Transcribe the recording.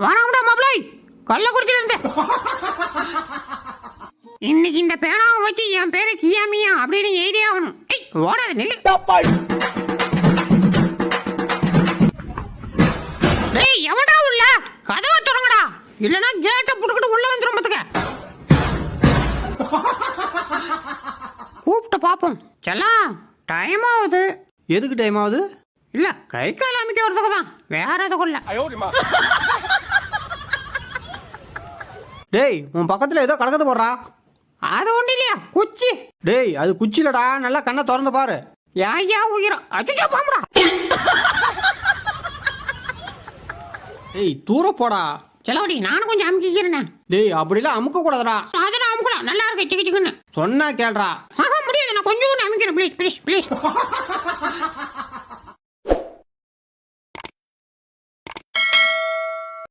வாடாமடா மாப்பிளை, கள்ளக்குறிச்சியில இருந்து. இன்னைக்கு இந்த பேனாவை வச்சு என் பேரை கியாமியா அப்படின்னு எழுதி ஆகணும். ஓடாது நெல்லு. டேய் எவடா உள்ள? கதவை திறங்கடா, இல்லனா கேட்ட புடுக்கிட்டு உள்ள வந்துரும் பாத்துக்க. கூப்பிட்டு பாப்போம். செல்லாம், டைம் ஆகுது. எதுக்கு டைம் ஆகுது? இல்ல, கை கால் அமைக்க வரதுக்கு தான், வேற எதுக்கும் இல்ல. டேய் உன் பக்கத்துல ஏதோ கடக்கத்து போடுறா. அது ஒண்ணு இல்லையா, குச்சி. டேய் அது குச்சிலடா, நல்லா கண்ணை திறந்து பாரு. யா உயிரா, அச்சுச்சோ பாம்புடா. டேய் தூர போடா. செலவடி, நானும் கொஞ்சம் அமுக்கிக்கிறேன். டேய் அப்படிலாம் அமுக்க கூடாதுடா. அதெல்லாம் அமுக்கலாம், நல்லா இருக்கு சிக்கு சிக்குன்னு. சொன்னா கேள்றா. முடியாது, நான் கொஞ்சம் அமுக்கிறேன், ப்ளீஸ் ப்ளீஸ் ப்ளீஸ்.